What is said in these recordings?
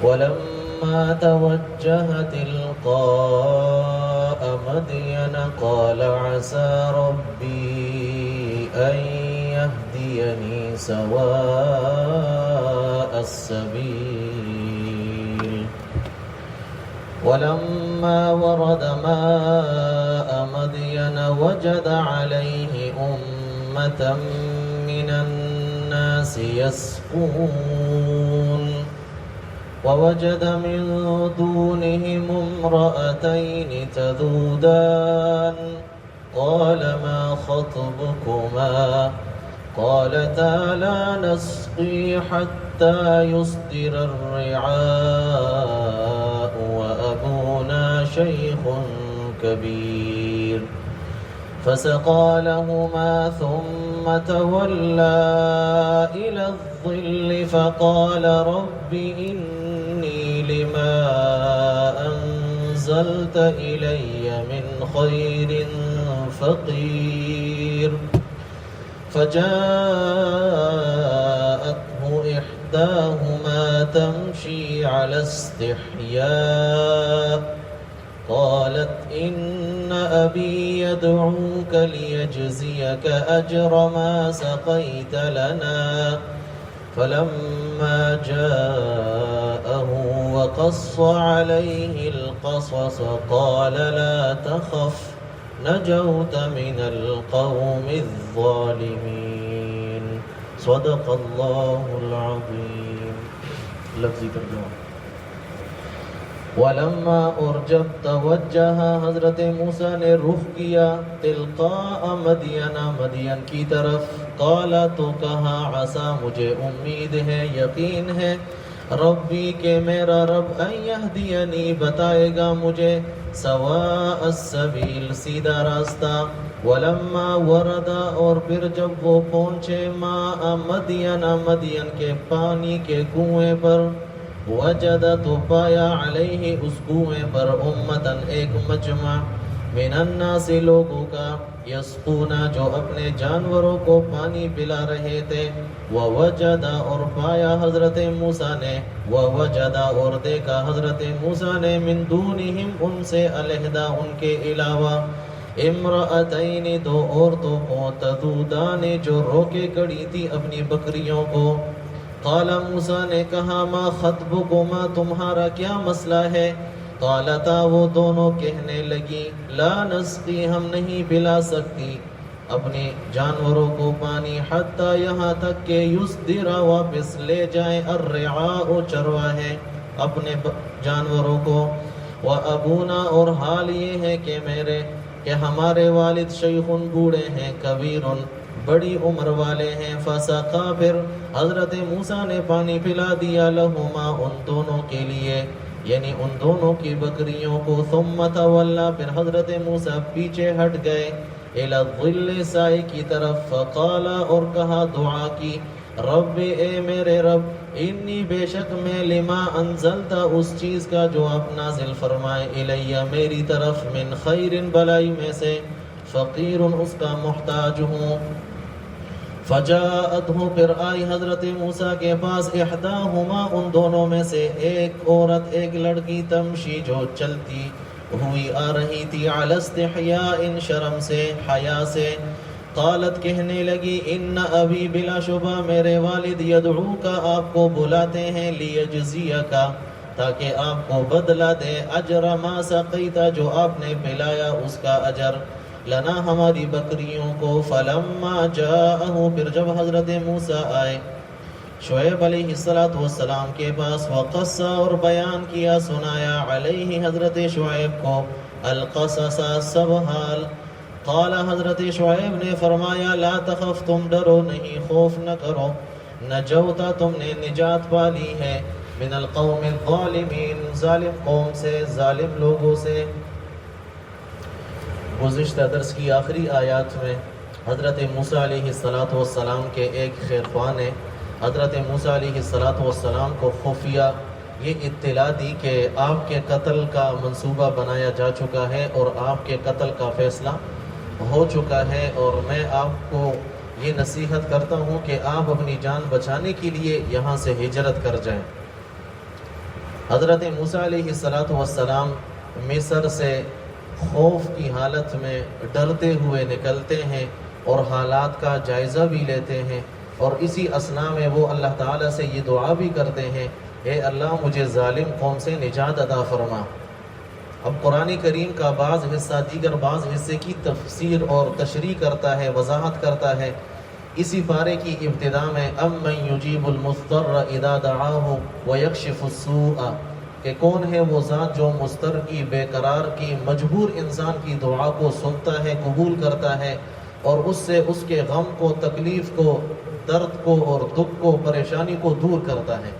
ولما توجه تلقاء مدين قال عسى ربي أن يهديني سواء السبيل ولما ورد ماء مدين وجد عليه أمة من الناس يسقون ووجد من دونهم امرأتين تذودان قال ما خطبكما قالتا لا نسقي حتى يصدر الرعاء وأبونا شيخ كبير فسقى لهما ثم تولى إلى الظل فقال رب إني لما أنزلت إلي من خير فقير فجاءته إحداهما تمشي على استحياء قالت إن أبي يدعوك ليجزيك أجر ما سقيت لنا فلما جاءه وقص عليه القصص قال لا تخف نجوت من القوم الظالمين صدق اللہ العظیم. لفظی ترجمہ. ولما اور جب توجہ حضرت موسیٰ نے رخ کیا تلقاء مدین مدین کی طرف قالا تو کہا عسیٰ مجھے امید ہے یقین ہے ربی کہ میرا رب ان یہدینی بتائے گا مجھے سواء السبیل سیدھا راستہ. ولما ورد اور پھر جب وہ پہنچے ماء مدین مدین کے پانی کے کنویں پر وجد تو پایا علیہ اس کنویں پر امتن ایک مجمع من الناس لوگوں کا یسقون جو اپنے جانوروں کو پانی پلا رہے تھے. ووجد اور پایا حضرت موسیٰ نے ووجد اور دیکھا حضرت موسیٰ نے من دونہم ان سے علیحدہ ان کے علاوہ امرأتین دو عورتوں کو تذودان جو روکے کڑی تھی اپنی بکریوں کو. قال موسیٰ نے کہا ما خطبکما تمہارا کیا مسئلہ ہے. قالتا وہ دونوں کہنے لگی لا نسقی ہم نہیں پلا سکتی اپنے جانوروں کو پانی حتی یہاں تک کہ یصدر واپس لے جائیں الرعاء چرواہے اپنے جانوروں کو. وابونا اور حال یہ ہے کہ ہمارے والد شیخن بوڑھے ہیں کبیرن بڑی عمر والے ہیں. فسقا پھر حضرت موسیٰ نے پانی پلا دیا لہما ان دونوں کے لیے یعنی ان دونوں کی بکریوں کو. ثم تولا پھر حضرت موسیٰ پیچھے ہٹ گئے الی الظل سائے کی طرف. فقال اور کہا دعا کی رب اے میرے رب انی بے شک میں لما انزلتا اس چیز کا جو آپ نازل فرمائے الیہ میری طرف من خیر بلائی میں سے فقیر اس کا محتاج ہوں. فجاءتہ پھر آئی حضرت موسیٰ کے پاس احداہما ان دونوں میں سے ایک عورت ایک لڑکی تمشی جو چلتی ہوئی آ رہی تھی علی استحیاء شرم سے حیا سے. قالت کہنے لگی ان ابی بلا شبہ میرے والد یدعوک آپ کو بلاتے ہیں لیجزیکا تاکہ آپ کو بدلہ دے اجر ما سقیتا جو آپ نے پلایا اس کا اجر لنا ہماری بکریوں کو. فلما جاءہ پھر جب حضرت موسیٰ آئے شعیب علیہ السلام کے پاس وقص اور بیان کیا سنایا علیہ حضرت شعیب کو القصص سب حال. قال حضرت شعیب نے فرمایا لا تخف تم ڈرو نہیں خوف نہ کرو نجوتا تم نے نجات پالی ہے من القوم الظالمین ظالم قوم سے ظالم لوگوں سے. گزشتہ درس کی آخری آیات میں حضرت موسیٰ علیہ السلام کے ایک خیرخواہ نے حضرت موسیٰ علیہ السلام کو خفیہ یہ اطلاع دی کہ آپ کے قتل کا منصوبہ بنایا جا چکا ہے اور آپ کے قتل کا فیصلہ ہو چکا ہے اور میں آپ کو یہ نصیحت کرتا ہوں کہ آپ اپنی جان بچانے کے لیے یہاں سے ہجرت کر جائیں. حضرت موسیٰ علیہ السلام مصر سے خوف کی حالت میں ڈرتے ہوئے نکلتے ہیں اور حالات کا جائزہ بھی لیتے ہیں، اور اسی اثناء میں وہ اللہ تعالیٰ سے یہ دعا بھی کرتے ہیں، اے اللہ مجھے ظالم قوم سے نجات عطا فرما۔ اب قرآن کریم کا بعض حصہ دیگر بعض حصے کی تفسیر اور تشریح کرتا ہے، وضاحت کرتا ہے۔ اسی پارے کی ابتدا میں امن یجیب المضطر اذا دعاہ ویکشف السوء، کہ کون ہے وہ ذات جو مضطر کی، بے قرار کی، مجبور انسان کی دعا کو سنتا ہے، قبول کرتا ہے، اور اس سے اس کے غم کو، تکلیف کو، درد کو اور دکھ کو، پریشانی کو دور کرتا ہے۔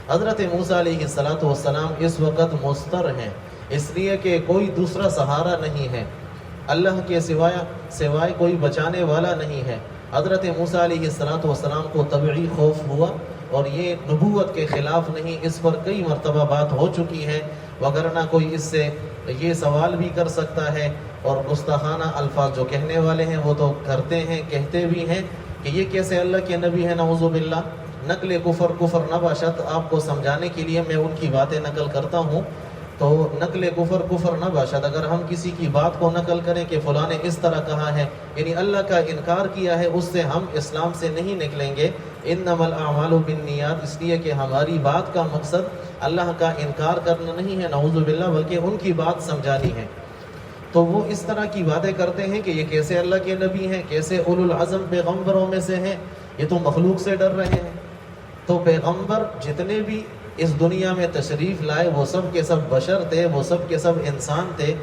حضرت موسیٰ علیہ السلام اس وقت مضطر ہیں، اس لیے کہ کوئی دوسرا سہارا نہیں ہے، اللہ کے سوائے کوئی بچانے والا نہیں ہے۔ حضرت موسیٰ علیہ السلام کو طبعی خوف ہوا، اور یہ نبوت کے خلاف نہیں، اس پر کئی مرتبہ بات ہو چکی ہے، وگرنہ کوئی اس سے یہ سوال بھی کر سکتا ہے، اور گستاخانہ الفاظ جو کہنے والے ہیں وہ تو کرتے ہیں، کہتے بھی ہیں کہ یہ کیسے اللہ کے نبی ہیں، نعوذ باللہ، نقل کفر نہ باشد۔ آپ کو سمجھانے کے لیے میں ان کی باتیں نقل کرتا ہوں، تو نقل کفر نہ باشد، اگر ہم کسی کی بات کو نقل کریں کہ فلاں نے اس طرح کہا ہے، یعنی اللہ کا انکار کیا ہے، اس سے ہم اسلام سے نہیں نکلیں گے۔ انما الاعمال بالنیات، اس لیے کہ ہماری بات کا مقصد اللہ کا انکار کرنا نہیں ہے، نعوذ باللہ، بلکہ ان کی بات سمجھانی ہے۔ تو وہ اس طرح کی باتیں کرتے ہیں کہ یہ کیسے اللہ کے نبی ہیں، کیسے اولو العزم پیغمبروں میں سے ہیں، یہ تو مخلوق سے ڈر رہے ہیں۔ تو پیغمبر جتنے بھی اس دنیا میں تشریف لائے وہ سب کے سب بشر تھے، وہ سب کے سب انسان تھے،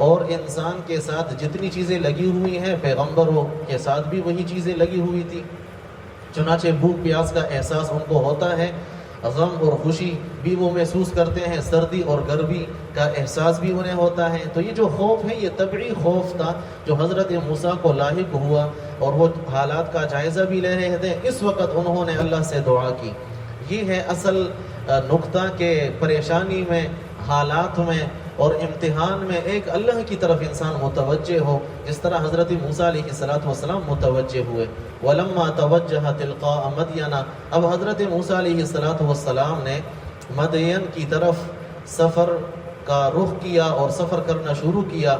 اور انسان کے ساتھ جتنی چیزیں لگی ہوئی ہیں پیغمبروں کے ساتھ بھی وہی چیزیں لگی ہوئی تھی۔ چنانچہ بھوک پیاس کا احساس ان کو ہوتا ہے، غم اور خوشی بھی وہ محسوس کرتے ہیں، سردی اور گرمی کا احساس بھی انہیں ہوتا ہے۔ تو یہ جو خوف ہے یہ طبعی خوف تھا جو حضرت موسیٰ کو لاحق ہوا، اور وہ حالات کا جائزہ بھی لے رہے تھے۔ اس وقت انہوں نے اللہ سے دعا کی۔ یہ ہے اصل نقطہ کہ پریشانی میں، حالات میں اور امتحان میں ایک اللہ کی طرف انسان متوجہ ہو، جس طرح حضرت موسیٰ علیہ السلام متوجہ ہوئے۔ وَلَمَّا تَوَجَّهَ تِلْقَاءَ مَدْيَنَ، اب حضرت موسیٰ علیہ السلام نے مدین کی طرف سفر کا رخ کیا اور سفر کرنا شروع کیا۔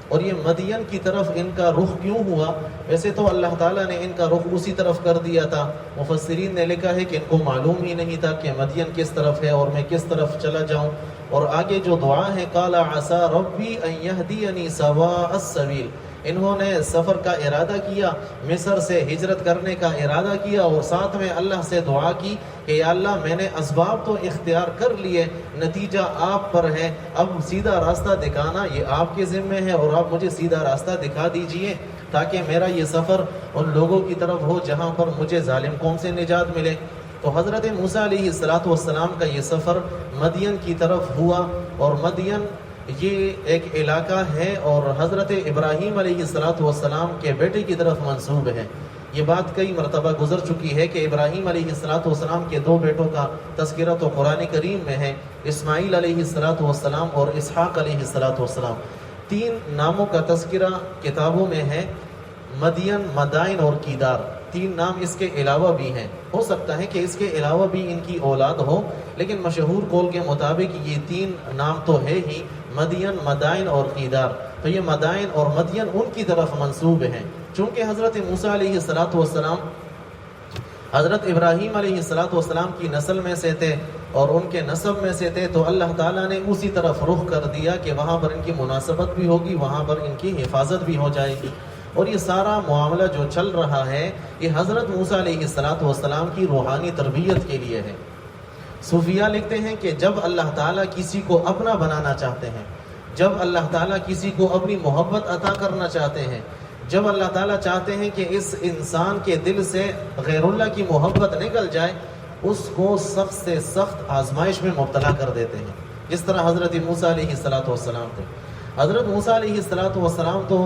اور یہ مدین کی طرف ان کا رخ کیوں ہوا؟ ویسے تو اللہ تعالیٰ نے ان کا رخ اسی طرف کر دیا تھا۔ مفسرین نے لکھا ہے کہ ان کو معلوم ہی نہیں تھا کہ مدین کس طرف ہے اور میں کس طرف چلا جاؤں۔ اور آگے جو دعا ہے قال عسى ربی ان يهديني سواء السبيل، انہوں نے سفر کا ارادہ کیا، مصر سے ہجرت کرنے کا ارادہ کیا، اور ساتھ میں اللہ سے دعا کی کہ یا اللہ میں نے اسباب تو اختیار کر لیے، نتیجہ آپ پر ہے، اب سیدھا راستہ دکھانا یہ آپ کے ذمہ ہے، اور آپ مجھے سیدھا راستہ دکھا دیجئے تاکہ میرا یہ سفر ان لوگوں کی طرف ہو جہاں پر مجھے ظالم قوم سے نجات ملے۔ تو حضرت موسیٰ علیہ السلام کا یہ سفر مدین کی طرف ہوا، اور مدین یہ ایک علاقہ ہے اور حضرت ابراہیم علیہ السلام کے بیٹے کی طرف منسوب ہے۔ یہ بات کئی مرتبہ گزر چکی ہے کہ ابراہیم علیہ السلام کے دو بیٹوں کا تذکرہ تو قرآن کریم میں ہے، اسماعیل علیہ السلام اور اسحاق علیہ السلام۔ تین ناموں کا تذکرہ کتابوں میں ہے، مدین، مدائن اور کیدار۔ تین نام اس کے علاوہ بھی ہیں، ہو سکتا ہے کہ اس کے علاوہ بھی ان کی اولاد ہو، لیکن مشہور قول کے مطابق یہ تین نام تو ہے ہی، مدین، مدائن اور کیدار۔ تو یہ مدائن اور مدین ان کی طرف منسوب ہیں، چونکہ حضرت موسیٰ علیہ السلام حضرت ابراہیم علیہ السلام کی نسل میں سے تھے اور ان کے نسب میں سے تھے، تو اللہ تعالیٰ نے اسی طرف رخ کر دیا کہ وہاں پر ان کی مناسبت بھی ہوگی، وہاں پر ان کی حفاظت بھی ہو جائے گی۔ اور یہ سارا معاملہ جو چل رہا ہے یہ حضرت موسیٰ علیہ السلام کی روحانی تربیت کے لیے ہے۔ صوفیاء لکھتے ہیں کہ جب اللہ تعالیٰ کسی کو اپنا بنانا چاہتے ہیں، جب اللہ تعالیٰ کسی کو اپنی محبت عطا کرنا چاہتے ہیں، جب اللہ تعالیٰ چاہتے ہیں کہ اس انسان کے دل سے غیر اللہ کی محبت نکل جائے، اس کو سخت سے سخت آزمائش میں مبتلا کر دیتے ہیں، جس طرح حضرت موسیٰ علیہ السلام تھے۔ حضرت موسیٰ علیہ السلام تو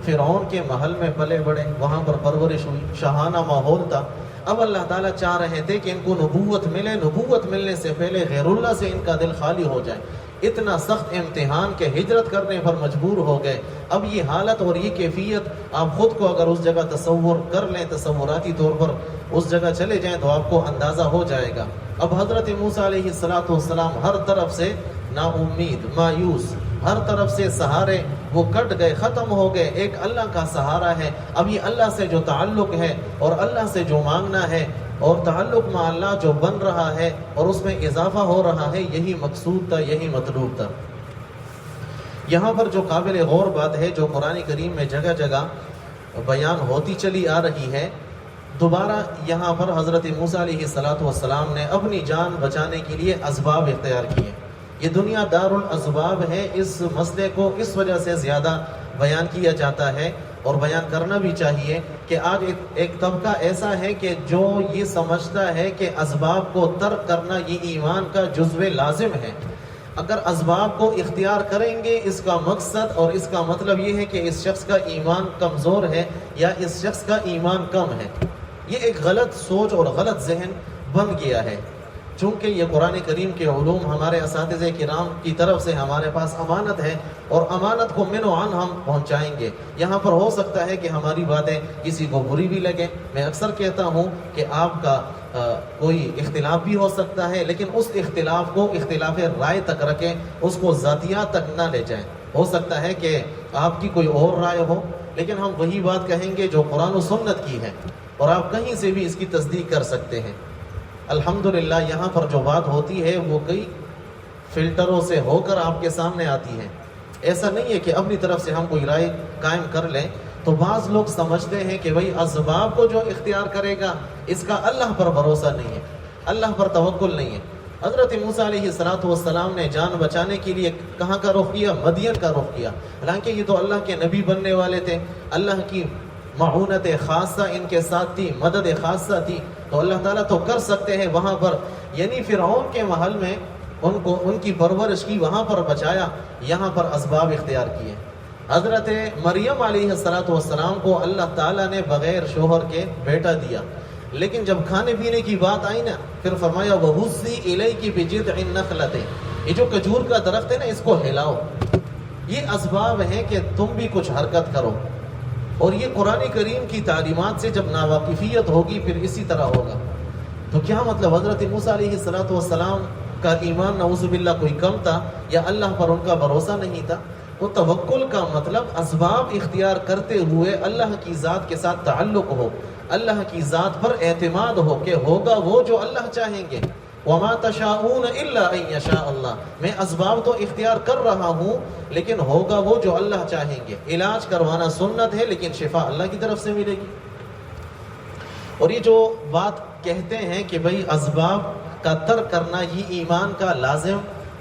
فرعون کے محل میں پلے بڑے، وہاں پر پرورش ہوئی، شاہانہ ماحول تھا۔ اب اللہ تعالیٰ چاہ رہے تھے کہ ان کو نبوت ملے، نبوت ملنے سے پہلے غیر اللہ سے ان کا دل خالی ہو جائے۔ اتنا سخت امتحان کہ ہجرت کرنے پر مجبور ہو گئے. اب یہ حالت اور یہ کیفیت آپ خود کو اگر اس جگہ تصور کر لیں، تصوراتی طور پر اس جگہ چلے جائیں تو آپ کو اندازہ ہو جائے گا. اب حضرت موسیٰ علیہ السلام ہر طرف سے نا امید، مایوس، ہر طرف سے سہارے وہ کٹ گئے، ختم ہو گئے. ایک اللہ کا سہارا ہے. اب یہ اللہ سے جو تعلق ہے اور اللہ سے جو مانگنا ہے اور تعلق مع اللہ جو بن رہا ہے اور اس میں اضافہ ہو رہا ہے، یہی مقصود تھا، یہی مطلوب تھا. یہاں پر جو قابل غور بات ہے، جو قرآن کریم میں جگہ جگہ بیان ہوتی چلی آ رہی ہے، دوبارہ یہاں پر حضرت موسیٰ علیہ السلام نے اپنی جان بچانے کے لیے اسباب اختیار کیے. یہ دنیا دار الاسباب ہے. اس مسئلے کو اس وجہ سے زیادہ بیان کیا جاتا ہے اور بیان کرنا بھی چاہیے کہ آج ایک طبقہ ایسا ہے کہ جو یہ سمجھتا ہے کہ اسباب کو ترک کرنا یہ ایمان کا جزو لازم ہے. اگر اسباب کو اختیار کریں گے، اس کا مقصد اور اس کا مطلب یہ ہے کہ اس شخص کا ایمان کمزور ہے یا اس شخص کا ایمان کم ہے. یہ ایک غلط سوچ اور غلط ذہن بن گیا ہے. چونکہ یہ قرآن کریم کے علوم ہمارے اساتذہ کرام کی طرف سے ہمارے پاس امانت ہے اور امانت کو من و عن ہم پہنچائیں گے. یہاں پر ہو سکتا ہے کہ ہماری باتیں کسی کو بری بھی لگیں. میں اکثر کہتا ہوں کہ آپ کا کوئی اختلاف بھی ہو سکتا ہے، لیکن اس اختلاف کو اختلاف رائے تک رکھیں، اس کو ذاتیات تک نہ لے جائیں. ہو سکتا ہے کہ آپ کی کوئی اور رائے ہو، لیکن ہم وہی بات کہیں گے جو قرآن و سنت کی ہے اور آپ کہیں سے بھی اس کی تصدیق کر سکتے ہیں. الحمدللہ یہاں پر جو بات ہوتی ہے وہ کئی فلٹروں سے ہو کر آپ کے سامنے آتی ہے. ایسا نہیں ہے کہ اپنی طرف سے ہم کوئی رائے قائم کر لیں. تو بعض لوگ سمجھتے ہیں کہ بھئی اسباب کو جو اختیار کرے گا اس کا اللہ پر بھروسہ نہیں ہے، اللہ پر توکل نہیں ہے. حضرت موسیٰ علیہ السلام نے جان بچانے کے لیے کہاں کا رخ کیا؟ مدین کا رخ کیا. حالانکہ یہ تو اللہ کے نبی بننے والے تھے، اللہ کی معونت خاصہ ان کے ساتھ تھی، مدد خاصہ تھی، تو اللہ تعالیٰ تو کر سکتے ہیں وہاں پر. یعنی فرعون کے محل میں ان کی پرورش کی، وہاں پر بچایا، یہاں پر اسباب اختیار کیے. حضرت مریم علیہ السلام کو اللہ تعالیٰ نے بغیر شوہر کے بیٹا دیا، لیکن جب کھانے پینے کی بات آئی نا، پھر فرمایا وَهُزِّي إِلَيْكِ بِجِذْعِ النَّخْلَةِ، یہ جو کھجور کا درخت ہے نا، اس کو ہلاؤ. یہ اسباب ہیں کہ تم بھی کچھ حرکت کرو. اور یہ قرآن کریم کی تعلیمات سے جب ناواقفیت ہوگی پھر اسی طرح ہوگا. تو کیا مطلب حضرت موسیٰ علیہ السلام کا ایمان نعوذ باللہ کوئی کم تھا یا اللہ پر ان کا بھروسہ نہیں تھا؟ وہ توکل کا مطلب اسباب اختیار کرتے ہوئے اللہ کی ذات کے ساتھ تعلق ہو، اللہ کی ذات پر اعتماد ہو کہ ہوگا وہ جو اللہ چاہیں گے. وَمَا تَشَاءُونَ إِلَّا أَن يَشَاءَ اللَّهُ، میں اسباب تو اختیار کر رہا ہوں لیکن ہوگا وہ جو اللہ چاہیں گے. علاج کروانا سنت ہے لیکن شفا اللہ کی طرف سے ملے گی. اور یہ جو بات کہتے ہیں کہ بھئی اسباب کا ترک کرنا یہ ایمان کا لازم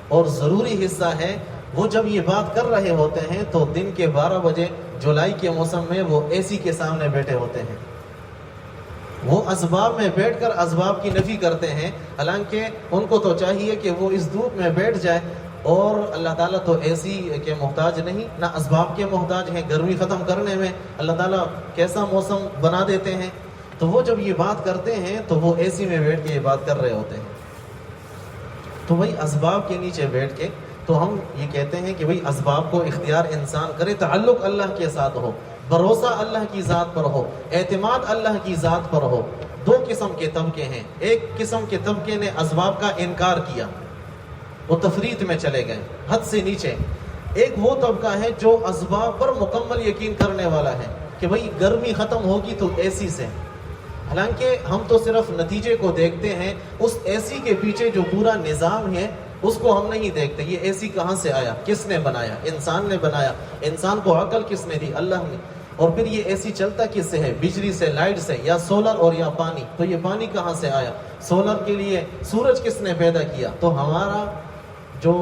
اور ضروری حصہ ہے، وہ جب یہ بات کر رہے ہوتے ہیں تو دن کے 12 بجے جولائی کے موسم میں وہ اے سی کے سامنے بیٹھے ہوتے ہیں. وہ اسباب میں بیٹھ کر اسباب کی نفی کرتے ہیں، حالانکہ ان کو تو چاہیے کہ وہ اس دھوپ میں بیٹھ جائے. اور اللہ تعالیٰ تو اے سی کے محتاج نہیں، نہ اسباب کے محتاج ہیں. گرمی ختم کرنے میں اللہ تعالیٰ کیسا موسم بنا دیتے ہیں. تو وہ جب یہ بات کرتے ہیں تو وہ اے سی میں بیٹھ کے یہ بات کر رہے ہوتے ہیں. تو وہی اسباب کے نیچے بیٹھ کے تو ہم یہ کہتے ہیں کہ بھئی اسباب کو اختیار انسان کرے، تعلق اللہ کے ساتھ ہو، بھروسہ اللہ کی ذات پر ہو، اعتماد اللہ کی ذات پر ہو. 2 قسم کے طبقے ہیں. ایک قسم کے طبقے نے اسباب کا انکار کیا، وہ تفریط میں چلے گئے حد سے نیچے. ایک وہ طبقہ ہے جو اسباب پر مکمل یقین کرنے والا ہے کہ بھئی گرمی ختم ہوگی تو اے سی سے. حالانکہ ہم تو صرف نتیجے کو دیکھتے ہیں، اس اے سی کے پیچھے جو پورا نظام ہے اس کو ہم نہیں دیکھتے. یہ اے سی کہاں سے آیا؟ کس نے بنایا؟ انسان نے بنایا. انسان کو عقل کس نے دی؟ اللہ نے. اور پھر یہ اے سی چلتا کس سے ہے؟ بجلی سے، لائٹ سے، یا سولر اور یا پانی. تو یہ پانی کہاں سے آیا؟ سولر کے لیے سورج کس نے پیدا کیا؟ تو ہمارا جو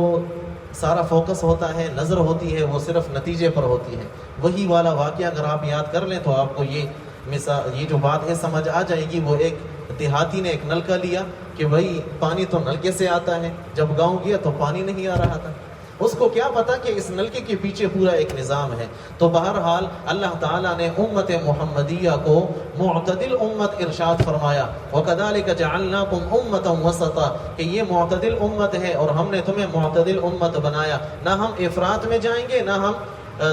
سارا فوکس ہوتا ہے، نظر ہوتی ہے، وہ صرف نتیجے پر ہوتی ہے. وہی والا واقعہ اگر آپ یاد کر لیں تو آپ کو یہ جو بات ہے سمجھ آ جائے گی. وہ ایک دیہاتی نے ایک نلکا لیا کہ بھئی پانی تو نلکے سے آتا ہے، جب گاؤں گیا تو پانی نہیں آ رہا تھا. اس کو کیا پتا کہ اس نلکے کے پیچھے پورا ایک نظام ہے۔ تو بہرحال اللہ تعالیٰ نے امت محمدیہ کو معتدل امت ارشاد فرمایا، وَكَذَلِكَ جَعَلْنَاكُمْ أُمَّةً وَسَطًا، کہ یہ معتدل امت ہے اور ہم نے تمہیں معتدل امت بنایا، نہ ہم افراط میں جائیں گے، نہ ہم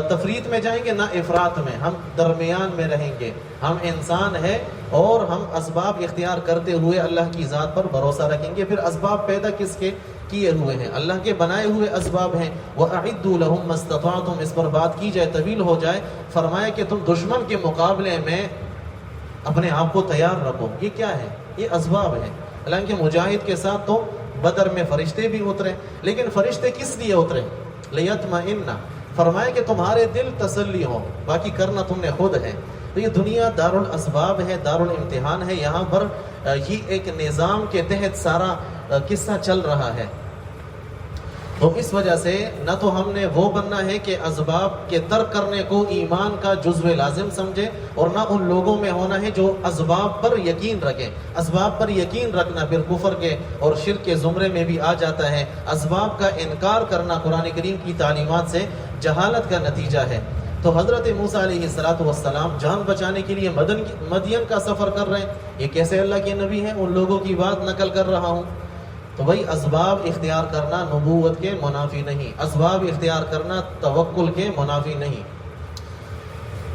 تفریط میں جائیں گے، نہ افراط میں، ہم درمیان میں رہیں گے۔ ہم انسان ہیں اور ہم اسباب اختیار کرتے ہوئے اللہ کی ذات پر بھروسہ رکھیں گے۔ پھر اسباب پیدا کس کے کیے ہوئے ہیں؟ اللہ کے بنائے ہوئے اسباب ہیں۔ وَأَعِدُّوا لَهُم مَّا اسْتَطَعْتُمْ، اس پر بات کی جائے طویل ہو جائے، فرمایا کہ تم دشمن کے مقابلے میں اپنے آپ کو تیار رکھو۔ یہ کیا ہے؟ یہ اسباب ہیں۔ حالانکہ مجاہد کے ساتھ تو بدر میں فرشتے بھی اترے، لیکن فرشتے کس لیے اترے؟ لِيَطْمَئِنَّ، فرمایا کہ تمہارے دل تسلی ہو، باقی کرنا تم نے خود ہے۔ تو یہ دنیا دار الاسباب ہے، دار الامتحان ہے، یہاں پر یہ ایک نظام کے تحت سارا قصہ چل رہا ہے۔ تو اس وجہ سے نہ تو ہم نے وہ بننا ہے کہ اسباب کے ترک کرنے کو ایمان کا جزو لازم سمجھے، اور نہ ان لوگوں میں ہونا ہے جو اسباب پر یقین رکھیں۔ اسباب پر یقین رکھنا پھر کفر کے اور شرک کے زمرے میں بھی آ جاتا ہے۔ اسباب کا انکار کرنا قرآن کریم کی تعلیمات سے جہالت کا نتیجہ ہے۔ تو حضرت موسیٰ علیہ السلام جان بچانے کے لیے مدین کا سفر کر رہے ہیں۔ یہ کیسے اللہ کے نبی ہیں؟ ان لوگوں کی بات نقل کر رہا ہوں۔ تو بھائی اسباب اختیار کرنا نبوت کے منافی نہیں، اسباب اختیار کرنا توکل کے منافی نہیں۔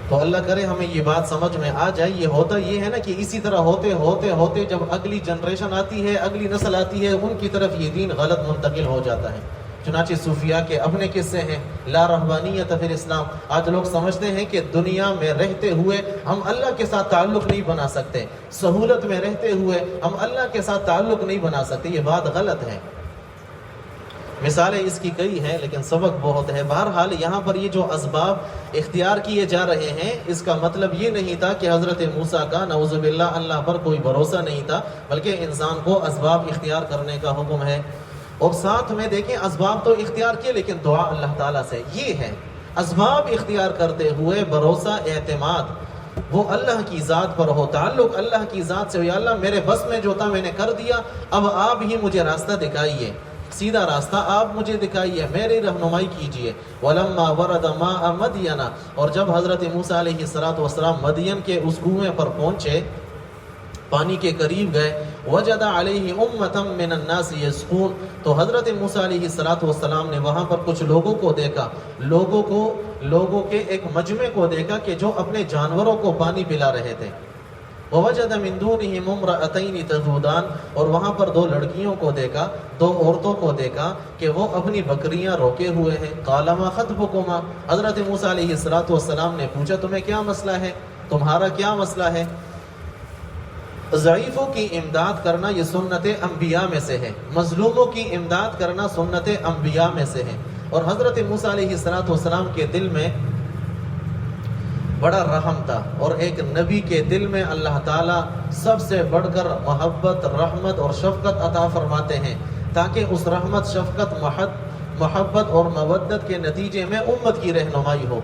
تو اللہ کرے ہمیں یہ بات سمجھ میں آ جائے۔ یہ ہوتا یہ ہے نا کہ اسی طرح ہوتے ہوتے ہوتے جب اگلی جنریشن آتی ہے، اگلی نسل آتی ہے، ان کی طرف یہ دین غلط منتقل ہو جاتا ہے۔ چنانچہ صوفیاء کے اپنے قصے ہیں، لا رہبانیت فی الاسلام۔ آج لوگ سمجھتے ہیں کہ دنیا میں رہتے ہوئے ہم اللہ کے ساتھ تعلق نہیں بنا سکتے، سہولت میں رہتے ہوئے ہم اللہ کے ساتھ تعلق نہیں بنا سکتے۔ یہ بات غلط ہے۔ مثالیں اس کی کئی ہیں لیکن سبق بہت ہے۔ بہرحال یہاں پر یہ جو اسباب اختیار کیے جا رہے ہیں، اس کا مطلب یہ نہیں تھا کہ حضرت موسیٰ کا نعوذ باللہ اللہ پر کوئی بھروسہ نہیں تھا، بلکہ انسان کو اسباب اختیار کرنے کا حکم ہے۔ اور ساتھ میں دیکھیں اسباب تو اختیار کیے، لیکن دعا اللہ تعالیٰ سے یہ ہے۔ اسباب اختیار کرتے ہوئے بھروسہ، اعتماد وہ اللہ کی ذات پر ہو، تعلق اللہ کی ذات سے ہو۔ یا اللہ میرے بس میں جو تھا میں نے کر دیا، اب آپ ہی مجھے راستہ دکھائیے، سیدھا راستہ آپ مجھے دکھائیے، میری رہنمائی کیجیے۔ وَلَمَّا وَرَدَ مَاءَ مَدْيَنَ، اور جب حضرت موسیٰ علیہ السلام مدین کے اس کنویں پر پہنچے، پانی کے قریب گئے، وجد علیہ امۃ من الناس یسقون، تو حضرت موسیٰ علیہ السلام نے وہاں پر کچھ لوگوں کو دیکھا، لوگوں کے ایک مجمع کو دیکھا کہ جو اپنے جانوروں کو پانی پلا رہے تھے۔ ووجد من دونہم امرأتین تذودان، اور وہاں پر دو لڑکیوں کو دیکھا، دو عورتوں کو دیکھا کہ وہ اپنی بکریاں روکے ہوئے ہیں۔ قال ما خطبکما، حضرت موسیٰ علیہ السلام نے پوچھا تمہیں کیا مسئلہ ہے، تمہارا کیا مسئلہ ہے؟ ضعیفوں کی امداد کرنا یہ سنت انبیاء میں سے ہے، مظلوموں کی امداد کرنا سنت انبیاء میں سے ہے۔ اور حضرت موسیٰ علیہ السلام کے دل میں بڑا رحم تھا، اور ایک نبی کے دل میں اللہ تعالیٰ سب سے بڑھ کر محبت، رحمت اور شفقت عطا فرماتے ہیں، تاکہ اس رحمت، شفقت، محبت اور مودت کے نتیجے میں امت کی رہنمائی ہو۔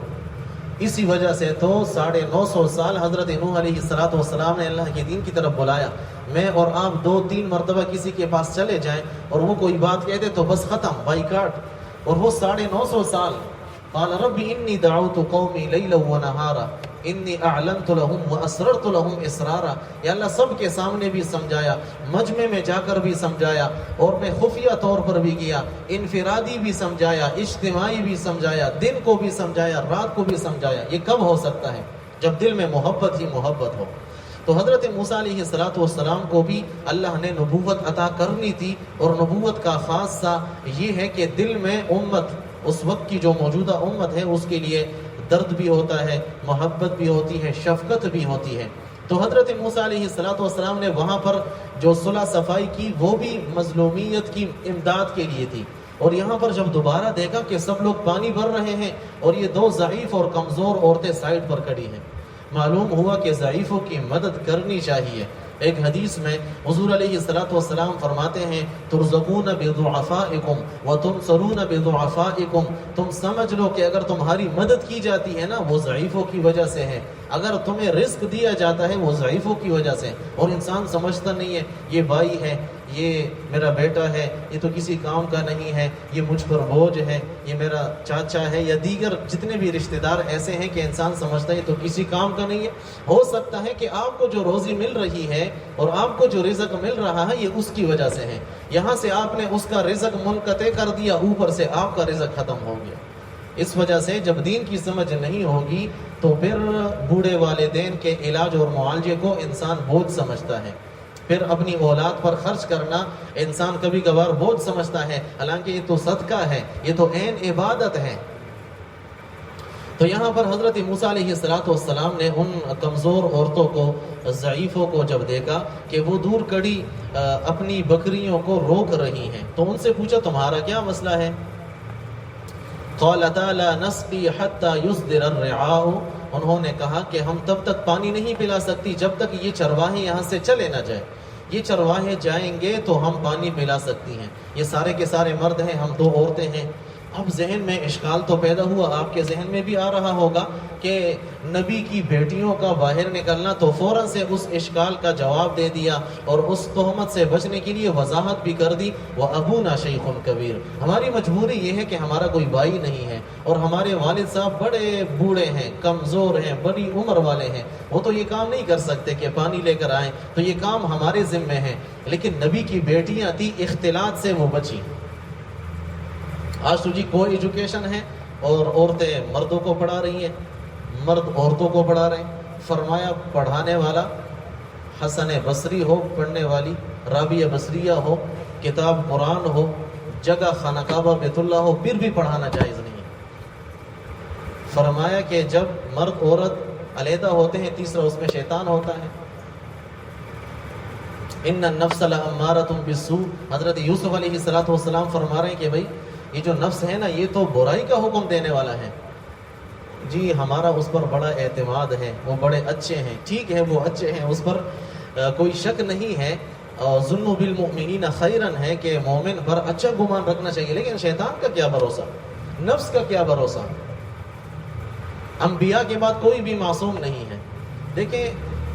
اسی وجہ سے تو 950 سال حضرت نوح علیہ السلام نے اللہ کے دین کی طرف بلایا۔ میں اور آپ 2-3 مرتبہ کسی کے پاس چلے جائیں اور وہ کوئی بات کہتے تو بس ختم، بائیکاٹ، اور وہ 950 سال۔ قال رب انی دعوت قومی لیلا ونہارا انی اعلنت لهم واسررت لهم اسرارا، یا اللہ سب کے سامنے بھی سمجھایا، مجمع میں جا کر بھی سمجھایا، اور میں خفیہ طور پر بھی کیا، انفرادی بھی سمجھایا، اجتماعی بھی سمجھایا، دن کو بھی سمجھایا، رات کو بھی سمجھایا۔ یہ کب ہو سکتا ہے؟ جب دل میں محبت ہی محبت ہو۔ تو حضرت موسیٰ علیہ السلام کو بھی اللہ نے نبوت عطا کرنی تھی، اور نبوت کا خاصہ یہ ہے کہ دل میں امت، اس وقت کی جو موجودہ امت ہے، اس کے لیے درد بھی ہوتا ہے، محبت بھی ہوتی ہے، شفقت بھی ہوتی ہے۔ تو حضرت موسیٰ علیہ السلام نے وہاں پر جو صلح صفائی کی، وہ بھی مظلومیت کی امداد کے لیے تھی۔ اور یہاں پر جب دوبارہ دیکھا کہ سب لوگ پانی بھر رہے ہیں اور یہ 2 ضعیف اور کمزور عورتیں سائڈ پر کھڑی ہیں، معلوم ہوا کہ ضعیفوں کی مدد کرنی چاہیے۔ ایک حدیث میں حضور علیہ السلام فرماتے ہیں ترزقون بضعفائکم وتنصرون بضعفائکم، تم سمجھ لو کہ اگر تمہاری مدد کی جاتی ہے نا، وہ ضعیفوں کی وجہ سے ہے، اگر تمہیں رزق دیا جاتا ہے وہ ضعیفوں کی وجہ سے۔ اور انسان سمجھتا نہیں ہے یہ بھائی ہے، یہ میرا بیٹا ہے، یہ تو کسی کام کا نہیں ہے، یہ مجھ پر بوجھ ہے، یہ میرا چاچا ہے، یا دیگر جتنے بھی رشتہ دار ایسے ہیں کہ انسان سمجھتا ہے یہ تو کسی کام کا نہیں ہے. ہو سکتا ہے کہ آپ کو جو روزی مل رہی ہے اور آپ کو جو رزق مل رہا ہے یہ اس کی وجہ سے ہے. یہاں سے آپ نے اس کا رزق منقطع کر دیا، اوپر سے آپ کا رزق ختم ہو گیا. اس وجہ سے جب دین کی سمجھ نہیں ہوگی تو پھر بوڑھے والدین کے علاج اور معالجے کو انسان بوجھ سمجھتا ہے، پھر اپنی اولاد پر خرچ کرنا انسان کبھی کبھار بوجھ سمجھتا ہے، حالانکہ یہ تو صدقہ ہے، یہ تو عین عبادت ہے. تو یہاں پر حضرت موسیٰ علیہ السلام نے ان کمزور عورتوں کو، ضعیفوں کو جب دیکھا کہ وہ دور کڑی اپنی بکریوں کو روک رہی ہیں تو ان سے پوچھا تمہارا کیا مسئلہ ہے؟ قالتا لا نسقی حتی یصدر الرعاء، انہوں نے کہا کہ ہم تب تک پانی نہیں پلا سکتی جب تک یہ چرواہے یہاں سے چلے نہ جائیں. یہ چرواہے جائیں گے تو ہم پانی پلا سکتی ہیں. یہ سارے کے سارے مرد ہیں، ہم 2 عورتیں ہیں. اب ذہن میں اشکال تو پیدا ہوا، آپ کے ذہن میں بھی آ رہا ہوگا کہ نبی کی بیٹیوں کا باہر نکلنا، تو فوراً سے اس اشکال کا جواب دے دیا اور اس تہمت سے بچنے کے لیے وضاحت بھی کر دی. وَأَبُونَا شَيْخٌ کبیر، ہماری مجبوری یہ ہے کہ ہمارا کوئی بھائی نہیں ہے اور ہمارے والد صاحب بڑے بوڑھے ہیں، کمزور ہیں، بڑی عمر والے ہیں، وہ تو یہ کام نہیں کر سکتے کہ پانی لے کر آئیں، تو یہ کام ہمارے ذمہ ہے. لیکن نبی کی بیٹیاں تھی، اختلاط سے وہ بچی. آج تو جی کو ایجوکیشن ہے اور عورتیں مردوں کو پڑھا رہی ہیں، مرد عورتوں کو پڑھا رہے ہیں. فرمایا پڑھانے والا حسن بصری ہو، پڑھنے والی رابعہ بصریہ ہو، کتاب قرآن ہو، جگہ خانہ کعبہ بیت اللہ ہو، پھر بھی پڑھانا جائز نہیں ہے. فرمایا کہ جب مرد عورت علیحدہ ہوتے ہیں، تیسرا اس میں شیطان ہوتا ہے. ان النفس لامارۃ بالسوء، حضرت یوسف علیہ السلام فرما رہے ہیں کہ بھائی یہ جو نفس ہے نا یہ تو برائی کا حکم دینے والا ہے. جی ہمارا اس پر بڑا اعتماد ہے، وہ بڑے اچھے ہیں. ٹھیک ہے وہ اچھے ہیں، اس پر کوئی شک نہیں ہے. ظنوا بالمؤمنین خیرا ہے کہ مومن پر اچھا گمان رکھنا چاہیے، لیکن شیطان کا کیا بھروسہ، نفس کا کیا بھروسہ. انبیاء کے بعد کوئی بھی معصوم نہیں ہے. دیکھیں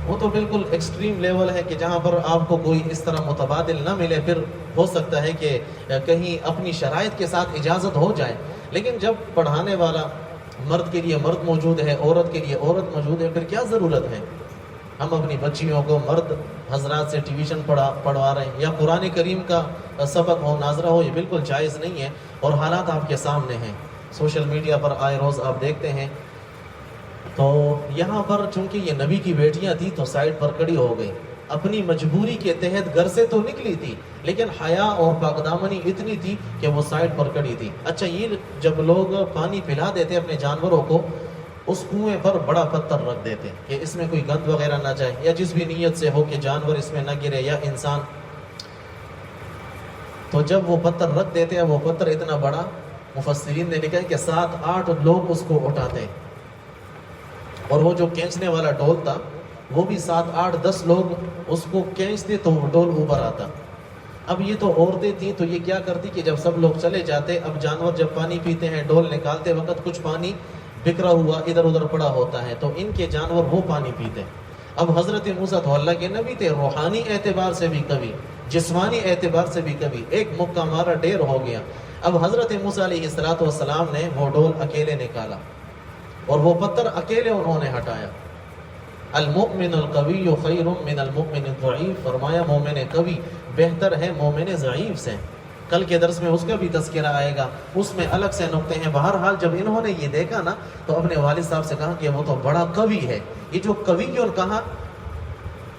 وہ تو بالکل ایکسٹریم لیول ہے کہ جہاں پر آپ کو کوئی اس طرح متبادل نہ ملے، پھر ہو سکتا ہے کہ کہیں اپنی شرائط کے ساتھ اجازت ہو جائے. لیکن جب پڑھانے والا مرد کے لیے مرد موجود ہے، عورت کے لیے عورت موجود ہے، پھر کیا ضرورت ہے ہم اپنی بچیوں کو مرد حضرات سے ٹیوشن پڑھوا رہے ہیں، یا قرآن کریم کا سبق ہو، ناظرہ ہو، یہ بالکل جائز نہیں ہے. اور حالات آپ کے سامنے ہیں، سوشل میڈیا پر آئے روز آپ دیکھتے ہیں. تو یہاں پر چونکہ یہ نبی کی بیٹیاں تھیں تو سائڈ پر کڑی ہو گئی، اپنی مجبوری کے تحت گھر سے تو نکلی تھی لیکن حیا اور پاکدامنی اتنی تھی کہ وہ سائڈ پر کڑی تھی. اچھا یہ جب لوگ پانی پلا دیتے اپنے جانوروں کو، اس کنویں پر بڑا پتھر رکھ دیتے کہ اس میں کوئی گند وغیرہ نہ جائے، یا جس بھی نیت سے ہو کہ جانور اس میں نہ گرے یا انسان. تو جب وہ پتھر رکھ دیتے ہیں، وہ پتھر اتنا بڑا، مفسرین نے لکھا ہے کہ 7-8 لوگ اس کو اٹھاتے ہیں، اور وہ جو کھینچنے والا ڈول تھا وہ بھی 7-8-10 لوگ اس کو کھینچتے تو وہ ڈول اوپر آتا. اب یہ تو عورتیں تھیں تو یہ کیا کرتی کہ جب سب لوگ چلے جاتے، اب جانور جب پانی پیتے ہیں ڈول نکالتے وقت کچھ پانی بکھرا ہوا ادھر ادھر پڑا ہوتا ہے تو ان کے جانور وہ پانی پیتے. اب حضرت موسیٰ تو اللہ کے نبی تھے، روحانی اعتبار سے بھی کبھی، جسمانی اعتبار سے بھی کبھی، ایک مکہ مارا ڈیر ہو گیا. اب حضرت موسیٰ علیہ السلام نے وہ ڈول اکیلے نکالا اور وہ پتھر اکیلے انہوں نے ہٹایا. المؤمن القوی خیر من المؤمن الضعیف، فرمایا مومن قوی بہتر ہے مومن ضعیف سے. کل کے درس میں اس کا بھی تذکرہ آئے گا، اس میں الگ سے نقطے ہیں. بہرحال جب انہوں نے یہ دیکھا نا تو اپنے والد صاحب سے کہا کہ وہ تو بڑا قوی ہے. یہ جو قوی کہا،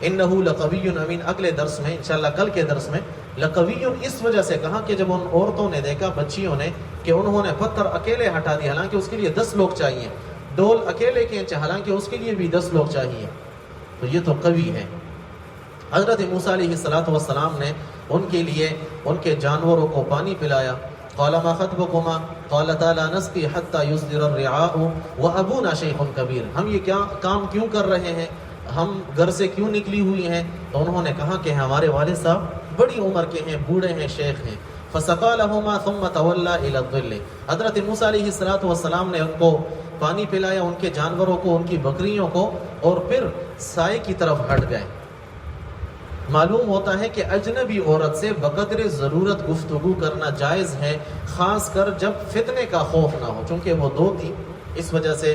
انہو لقوی امین، اگلے درس میں انشاءاللہ کل کے درس میں لقوی اس وجہ سے کہا کہ جب ان عورتوں نے دیکھا، بچیوں نے، کہ انہوں نے پتھر اکیلے ہٹا دیا، حالانکہ اس کے لیے 10 لوگ چاہیے. ڈول اکیلے کھینچے، حالانکہ اس کے لیے بھی 10 لوگ چاہیے، تو یہ تو قوی ہے. حضرت موسیٰ علیہ السلام نے ان کے لیے ان کے جانوروں کو پانی پلایا. قال ما خطبكما قالتا لا نسقي حتى يصدر الرعاء وابونا شيخ كبير، ہم یہ کیا کام کیوں کر رہے ہیں، ہم گھر سے کیوں نکلی ہوئی ہیں؟ تو انہوں نے کہا کہ ہمارے والد صاحب بڑی عمر کے ہیں، بوڑھے ہیں، شیخ ہیں. فسقى لهما ثم تولى الى الظل، حضرت موسیٰ علیہ السلام نے ان کو پانی پلایا، ان کے جانوروں کو، ان کی بکریوں کو، اور پھر سائے کی طرف ہٹ گئے. معلوم ہوتا ہے کہ اجنبی عورت سے بقدر ضرورت گفتگو کرنا جائز ہے، خاص کر جب فتنے کا خوف نہ ہو، چونکہ وہ دو تھی، اس وجہ سے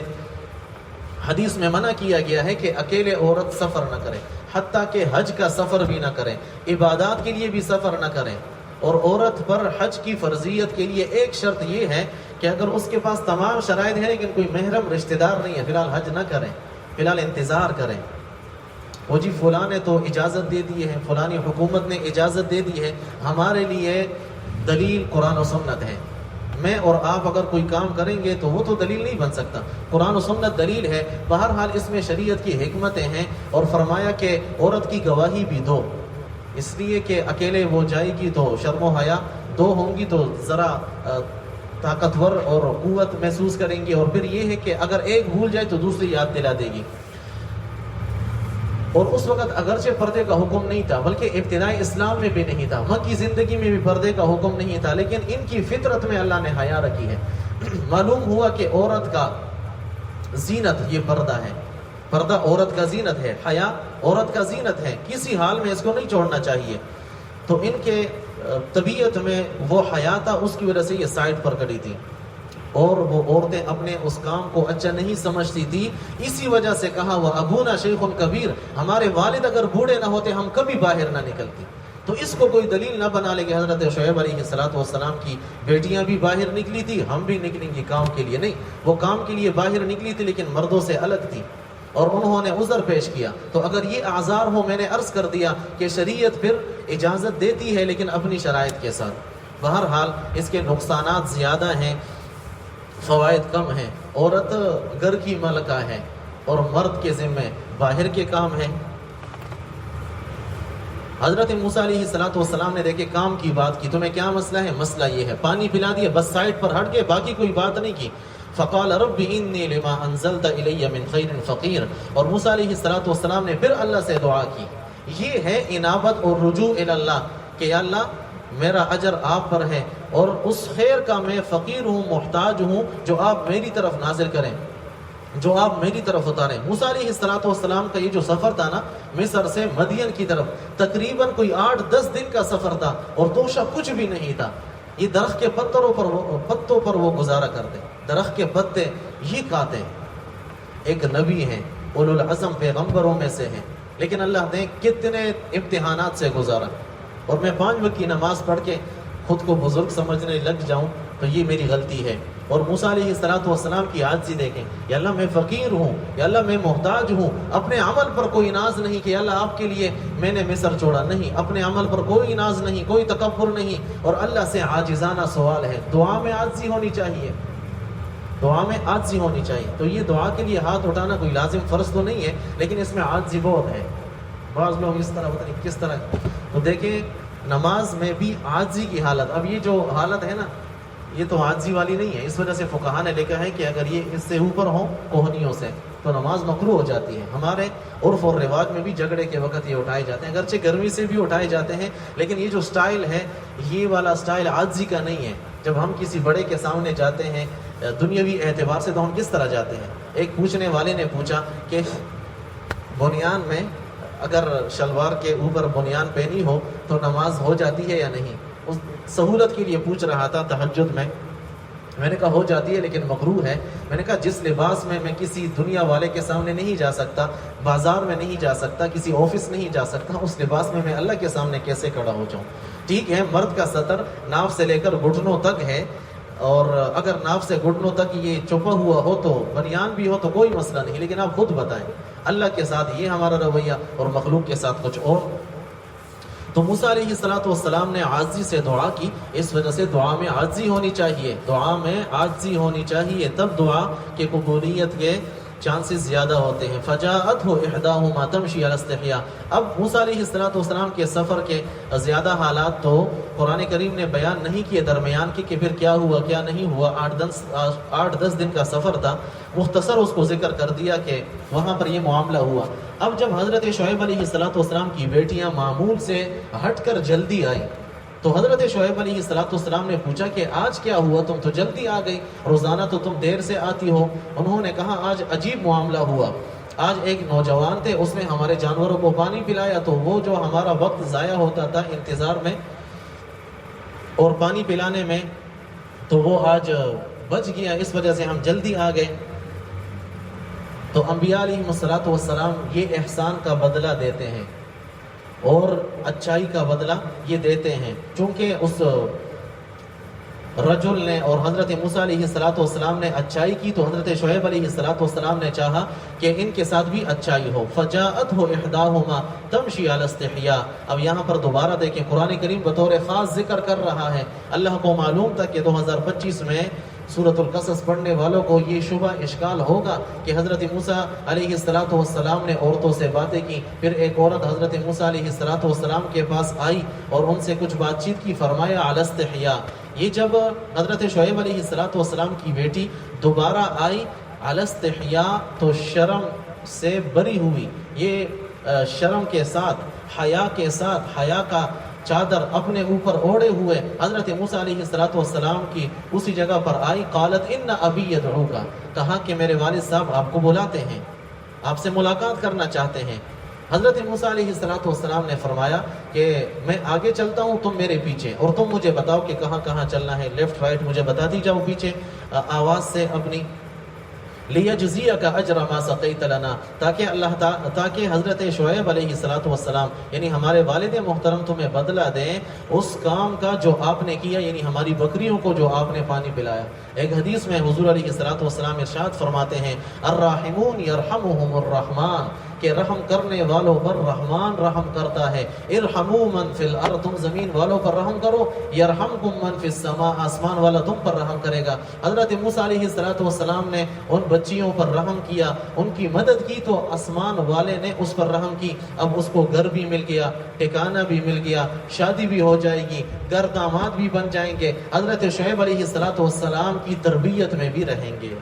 حدیث میں منع کیا گیا ہے کہ اکیلے عورت سفر نہ کرے، حتیٰ کہ حج کا سفر بھی نہ کریں، عبادات کے لیے بھی سفر نہ کریں۔ اور عورت پر حج کی فرضیت کے لیے ایک شرط یہ ہے کہ اگر اس کے پاس تمام شرائط ہیں لیکن کوئی محرم رشتہ دار نہیں ہے، فی الحال حج نہ کریں، فی الحال انتظار کریں۔ وہ جی فلاں نے تو اجازت دے دی ہے، فلانی حکومت نے اجازت دے دی ہے، ہمارے لیے دلیل قرآن و سنت ہے۔ میں اور آپ اگر کوئی کام کریں گے تو وہ تو دلیل نہیں بن سکتا، قرآن و سنت دلیل ہے۔ بہرحال اس میں شریعت کی حکمتیں ہیں، اور فرمایا کہ عورت کی گواہی بھی دو، اس لیے کہ اکیلے وہ جائے گی تو شرم و حیا، دو ہوں گی تو ذرا طاقتور اور قوت محسوس کریں گی، اور پھر یہ ہے کہ اگر ایک بھول جائے تو دوسری یاد دلا دے گی۔ اور اس وقت اگرچہ پردے کا حکم نہیں تھا، بلکہ ابتدائی اسلام میں بھی نہیں تھا، مکی زندگی میں بھی پردے کا حکم نہیں تھا، لیکن ان کی فطرت میں اللہ نے حیا رکھی ہے۔ معلوم ہوا کہ عورت کا زینت یہ پردہ ہے، پردہ عورت کا زینت ہے، حیا عورت کا زینت ہے، کسی حال میں اس کو نہیں چھوڑنا چاہیے۔ تو ان کے طبیعت میں وہ حیا تھا، اس کی وجہ سے یہ سائڈ پر کڑی تھی، اور وہ عورتیں اپنے اس کام کو اچھا نہیں سمجھتی تھی، اسی وجہ سے کہا وہ ابونا شیخ کبیر، ہمارے والد اگر بوڑھے نہ ہوتے ہم کبھی باہر نہ نکلتی۔ تو اس کو کوئی دلیل نہ بنا لے کہ حضرت شعیب علیہ السلام کی بیٹیاں بھی باہر نکلی تھی، ہم بھی نکلیں گے کام کے لیے، نہیں، وہ کام کے لیے باہر نکلی تھی لیکن مردوں سے الگ تھی، اور انہوں نے عذر پیش کیا۔ تو اگر یہ اعذار ہو، میں نے عرض کر دیا کہ شریعت پھر اجازت دیتی ہے لیکن اپنی شرائط کے ساتھ۔ بہرحال اس کے نقصانات زیادہ ہیں، فوائد کم ہیں۔ عورت گھر کی ملکہ ہے اور مرد کے ذمہ باہر کے کام ہیں۔ حضرت موسیٰ علیہ السلام نے دیکھے کام کی بات کی، تمہیں کیا مسئلہ ہے؟ مسئلہ یہ ہے، پانی پلا دیا، بس سائڈ پر ہٹ گئے، باقی کوئی بات نہیں کی۔ فقال رب انی لما انزلت الی من خیر فقیر، اور موسیٰ علیہ السلام نے پھر اللہ سے دعا کی۔ یہ ہے انابت اور رجوع الی اللہ کہ یا اللہ میرا اجر آپ پر ہے، اور اس خیر کا میں فقیر ہوں، محتاج ہوں، جو آپ میری طرف نازل کریں، جو آپ میری طرف اتاریں۔ موسیٰ علیہ السلام کا یہ جو سفر تھا نا مصر سے مدین کی طرف، تقریباً کوئی 8-10 دن کا سفر تھا، اور دوشہ کچھ بھی نہیں تھا۔ یہ درخت کے پتوں پر وہ گزارا کرتے، درخت کے پتے یہ کھاتے۔ ایک نبی ہیں، اولو العزم پیغمبروں میں سے ہیں، لیکن اللہ نے کتنے امتحانات سے گزارا۔ اور میں 5 وقت کی نماز پڑھ کے خود کو بزرگ سمجھنے لگ جاؤں تو یہ میری غلطی ہے۔ اور موسیٰ علیہ السلام کی عاجزی دیکھیں، یا اللہ میں فقیر ہوں، یا اللہ میں محتاج ہوں، اپنے عمل پر کوئی ناز نہیں کہ یا اللہ آپ کے لیے میں نے مصر چھوڑا، نہیں، اپنے عمل پر کوئی ناز نہیں، کوئی تکبر نہیں، اور اللہ سے عاجزانہ سوال ہے۔ دعا میں عاجزی ہونی چاہیے، دعا میں عاجزی ہونی چاہیے۔ تو یہ دعا کے لیے ہاتھ اٹھانا کوئی لازم فرض تو نہیں ہے، لیکن اس میں عاجزی بہت ہے۔ بعض لوگ اس طرح پتہ نہیں کس طرح، تو دیکھیں نماز میں بھی عاجزی کی حالت، اب یہ جو حالت ہے نا یہ تو عاجزی والی نہیں ہے، اس وجہ سے فقہا نے لکھا ہے کہ اگر یہ اس سے اوپر ہوں کوہنیوں سے تو نماز مکروہ ہو جاتی ہے۔ ہمارے عرف اور رواج میں بھی جھگڑے کے وقت یہ اٹھائے جاتے ہیں، اگرچہ گرمی سے بھی اٹھائے جاتے ہیں، لیکن یہ جو سٹائل ہے یہ والا سٹائل عاجزی کا نہیں ہے۔ جب ہم کسی بڑے کے سامنے جاتے ہیں دنیاوی اعتبار سے تو ہم کس طرح جاتے ہیں؟ ایک پوچھنے والے نے پوچھا کہ بنیان میں اگر شلوار کے اوپر بنیان پہنی ہو تو نماز ہو جاتی ہے یا نہیں؟ اس سہولت کے لیے پوچھ رہا تھا تہجد میں نے کہا ہو جاتی ہے لیکن مکروہ ہے۔ میں نے کہا جس لباس میں میں کسی دنیا والے کے سامنے نہیں جا سکتا، بازار میں نہیں جا سکتا، کسی آفس نہیں جا سکتا، اس لباس میں اللہ کے سامنے کیسے کھڑا ہو جاؤں؟ ٹھیک ہے، مرد کا سطر ناف سے لے کر گھٹنوں تک ہے، اور اگر ناف سے گھٹنوں تک یہ چھپا ہوا ہو تو بنیان بھی ہو تو کوئی مسئلہ نہیں، لیکن آپ خود بتائیں اللہ کے ساتھ یہ ہمارا رویہ اور مخلوق کے ساتھ کچھ اور۔ تو موسیٰ علیہ السلام نے عاجزی سے دعا کی، اس وجہ سے دعا میں عاجزی ہونی چاہیے، دعا میں عاجزی ہونی چاہیے، تب دعا کے قبولیت کے چانسز زیادہ ہوتے ہیں۔ فجاءتہ احداہما تمشی علی استحیاء۔ اب موسیٰ علیہ السلام کے سفر کے زیادہ حالات تو قرآن کریم نے بیان نہیں کیے درمیان کی کہ پھر کیا ہوا کیا نہیں ہوا، 8-10 دن کا سفر تھا، مختصر اس کو ذکر کر دیا کہ وہاں پر یہ معاملہ ہوا۔ اب جب حضرت شعیب علیہ السلام کی بیٹیاں معمول سے ہٹ کر جلدی آئیں تو حضرت شعیب علیہ السلام نے پوچھا کہ آج کیا ہوا، تم تو جلدی آ گئی، روزانہ تو تم دیر سے آتی ہو۔ انہوں نے کہا آج عجیب معاملہ ہوا، آج ایک نوجوان تھے، اس نے ہمارے جانوروں کو پانی پلایا، تو وہ جو ہمارا وقت ضائع ہوتا تھا انتظار میں اور پانی پلانے میں، تو وہ آج بچ گیا، اس وجہ سے ہم جلدی آ گئے۔ تو انبیاء علیہ الصلوۃ والسلام یہ احسان کا بدلہ دیتے ہیں اور اچھائی کا بدلہ یہ دیتے ہیں، چونکہ اس رجل نے اور حضرت موسیٰ علیہ السلام نے اچھائی کی، تو حضرت شعیب علیہ السلام نے چاہا کہ ان کے ساتھ بھی اچھائی ہو۔ فَجَاءَتْهُ إِحْدَاهُمَا تَمْشِي عَلَى اسْتِحْيَاءٍ۔ اب یہاں پر دوبارہ دیکھیں، قرآن کریم بطور خاص ذکر کر رہا ہے۔ اللہ کو معلوم تھا کہ 2025 میں سورۃ القصص پڑھنے والوں کو یہ شبہ اشکال ہوگا کہ حضرت موسیٰ علیہ السلام نے عورتوں سے باتیں کی، پھر ایک عورت حضرت موسیٰ علیہ السلام کے پاس آئی اور ان سے کچھ بات چیت کی، فرمایا علی استحیاء۔ یہ جب حضرت شعیب علیہ السلام کی بیٹی دوبارہ آئی علی استحیاء، تو شرم سے بری ہوئی، یہ شرم کے ساتھ، حیا کے ساتھ، حیا کا چادر اپنے اوپر اوڑے ہوئے حضرت موسیٰ علیہ السلام کی اسی جگہ پر آئی۔ قالت ان ابی یدعوک، کہا کہ میرے والد صاحب آپ کو بلاتے ہیں، آپ سے ملاقات کرنا چاہتے ہیں۔ حضرت موسیٰ علیہ السلام نے فرمایا کہ میں آگے چلتا ہوں، تم میرے پیچھے، اور تم مجھے بتاؤ کہ کہاں کہاں چلنا ہے، لیفٹ رائٹ مجھے بتا دی جاؤ پیچھے آواز سے اپنی۔ لِيَجْزِيَكَ أَجْرَ مَا سَقَيْتَ لَنَا، تاکہ حضرت شعیب علیہ السلام یعنی ہمارے والد محترم تمہیں بدلہ دیں اس کام کا جو آپ نے کیا، یعنی ہماری بکریوں کو جو آپ نے پانی پلایا۔ ایک حدیث میں حضور علیہ السلام ارشاد فرماتے ہیں، الراحمون یرحمہم الرحمن، کہ رحم کرنے والوں پر رحمان رحم کرتا ہے۔ ارحموا من فی الارض، تم زمین والوں پر رحم کرو، یرحمکم من فی السماء، آسمان والا تم پر رحم کرے گا۔ حضرت موسیٰ علیہ السلام نے ان بچیوں پر رحم کیا، ان کی مدد کی، تو آسمان والے نے اس پر رحم کی۔ اب اس کو گھر بھی مل گیا، ٹھکانہ بھی مل گیا، شادی بھی ہو جائے گی، گھر داماد بھی بن جائیں گے، حضرت شعیب علیہ السلام کی تربیت میں بھی رہیں گے۔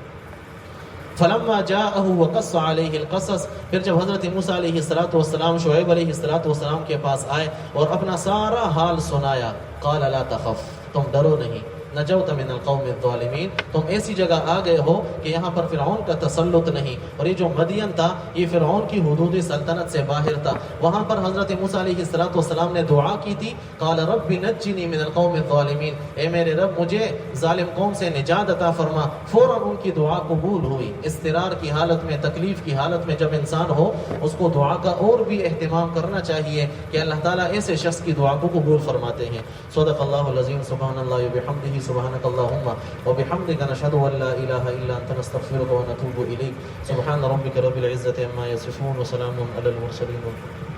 فلما جاءه وقص عليه القصص، پھر جب حضرت موسیٰ علیہ السلام شعیب علیہ السلام کے پاس آئے اور اپنا سارا حال سنایا، قال لا تخف، تم ڈرو نہیں، نجوت من القوم الظالمین، تم ایسی جگہ آ گئے ہو کہ یہاں پر فرعون کا تسلط نہیں، اور یہ جو مدین تھا یہ فرعون کی حدود سلطنت سے باہر تھا۔ وہاں پر حضرت موسیٰ علیہ السلام نے دعا کی تھی، قال رب نجنی من القوم الظالمین، اے میرے رب مجھے ظالم قوم سے نجات عطا فرما۔ فوراً ان کی دعا قبول ہوئی۔ اضطرار کی حالت میں، تکلیف کی حالت میں جب انسان ہو، اس کو دعا کا اور بھی اہتمام کرنا چاہیے کہ اللہ تعالیٰ ایسے شخص کی دعا کو قبول فرماتے ہیں۔ صدق اللہ العظیم، سبحان اللہ وبحمدہ، سبحانک اللہم وبحمدک، نشہد ان لا الہ الا انت، نستغفرک ونتوب الیک۔ سبحان ربک رب العزۃ عما یصفون، وسلام علی المرسلین۔